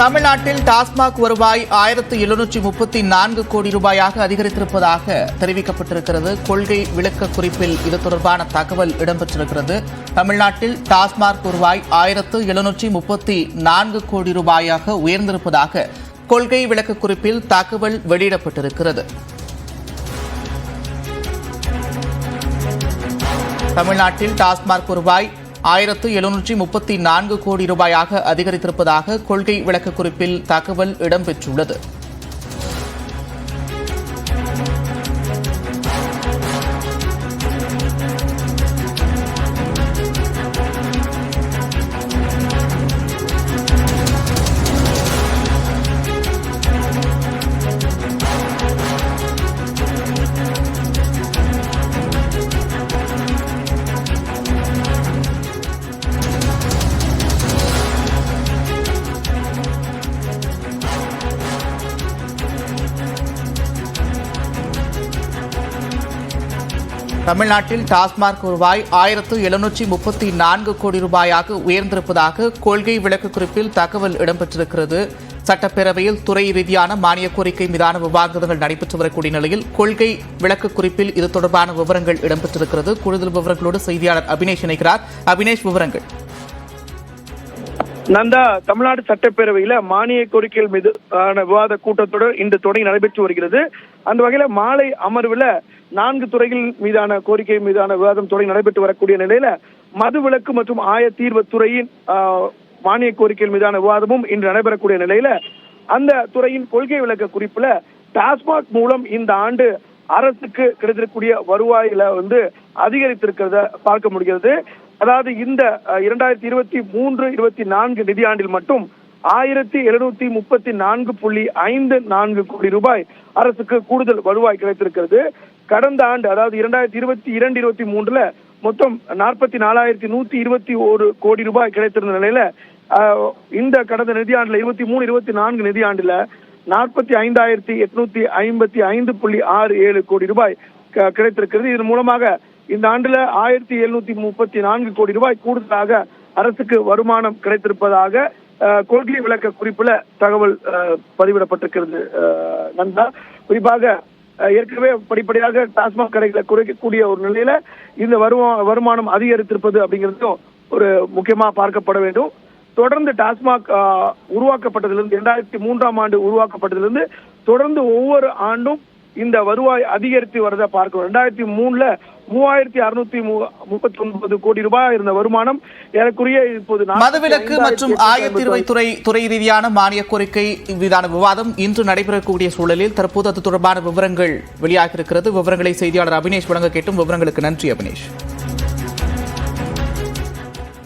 தமிழ்நாட்டில் டாஸ்மாக் வருவாய் 1734 கோடி ரூபாயாக அதிகரித்திருப்பதாக தெரிவிக்கப்பட்டிருக்கிறது. கொள்கை விளக்க குறிப்பில் இது தொடர்பான தகவல் இடம்பெற்றிருக்கிறது. தமிழ்நாட்டில் டாஸ்மாக் வருவாய் 1734 கோடி ரூபாயாக உயர்ந்திருப்பதாக கொள்கை விளக்க குறிப்பில் தகவல் வெளியிடப்பட்டிருக்கிறது. தமிழ்நாட்டில் டாஸ்மாக் வருவாய் 1734 கோடி ரூபாயாக அதிகரித்திருப்பதாக கொள்கை விளக்க குறிப்பில் தகவல் இடம்பெற்றுள்ளது. தமிழ்நாட்டில் டாஸ்மாக் வருவாய் 1734 கோடி ரூபாயாக உயர்ந்திருப்பதாக கொள்கை விளக்க குறிப்பில் தகவல் இடம்பெற்றிருக்கிறது. சட்டப்பேரவையில் துறை ரீதியான மானிய கோரிக்கை மீதான விவாதங்கள் நடைபெற்று வரக்கூடிய நிலையில் கொள்கை விளக்க குறிப்பில் இது தொடர்பான விவரங்கள் இடம்பெற்றிருக்கிறது. கூடுதல் விவரங்களோடு செய்தியாளர் அபினேஷ் இணைக்கிறார். அபினேஷ், விவரங்கள். நந்தா, தமிழ்நாடு சட்டப்பேரவையில மானிய கோரிக்கைகள் மீது விவாத கூட்டத்தொடர் இன்று தொடங்கி நடைபெற்று வருகிறது. அந்த வகையில மாலை அமர்வுல 4 துறைகள் மீதான கோரிக்கை மீதான விவாதம் தொடங்கி நடைபெற்று வரக்கூடிய நிலையில மதுவிலக்கு மற்றும் ஆயத்தீர்வுத்துறையின் மானிய கோரிக்கைகள் மீதான விவாதமும் இன்று நடைபெறக்கூடிய நிலையில அந்த துறையின் கொள்கை விளக்க குறிப்புல டாஸ்மாக் மூலம் இந்த ஆண்டு அரசுக்கு கிடைத்திருக்கக்கூடிய வருவாயில அதிகரித்திருக்கிறத பார்க்க முடிகிறது. அதாவது இந்த 2023-24 நிதியாண்டில் மட்டும் 1734.54 கோடி ரூபாய் அரசுக்கு கூடுதல் வருவாய் கிடைத்திருக்கிறது. கடந்த ஆண்டு, அதாவது 2022-23 மொத்தம் 44,121 கோடி ரூபாய் கிடைத்திருந்த நிலையில இந்த கடந்த நிதியாண்டுல 23-24 நிதியாண்டுல 45,855.67 கோடி ரூபாய் கிடைத்திருக்கிறது. இதன் மூலமாக இந்த ஆண்டுல 1734 கோடி ரூபாய் கூடுதலாக அரசுக்கு வருமானம் கிடைத்திருப்பதாக கொள்கை விளக்க குறிப்புல தகவல் பதிவிடப்பட்டிருக்கிறது. நந்தா, குறிப்பாக ஏற்கனவே படிப்படியாக டாஸ்மாக் கடைகளை குறைக்கக்கூடிய ஒரு நிலையில இந்த வருமானம் அதிகரித்திருப்பது அப்படிங்கிறதும் ஒரு முக்கியமா பார்க்கப்பட வேண்டும். தொடர்ந்து டாஸ்மாக் உருவாக்கப்பட்டதிலிருந்து 2003ஆம் ஆண்டு உருவாக்கப்பட்டதிலிருந்து தொடர்ந்து ஒவ்வொரு ஆண்டும் இந்த வருவாய் அதிகரித்து வரதை பார்க்கிறோம். 2003ல 3,639 கோடி ரூபாய் இருந்த வருமானம் ஏறக்குறைய இப்போது மதுவிலக்கு மற்றும் ஆயத்தீர்வுத்துறை துறை ரீதியான மானிய கோரிக்கை மீதான விவாதம் இன்று நடைபெறக்கூடிய சூழலில் தற்போது அது தொடர்பான விவரங்கள் வெளியாகியிருக்கிறது. விவரங்களை செய்தியாளர் அபினேஷ் வழங்க கேட்டும். விவரங்களுக்கு நன்றி அபினேஷ்.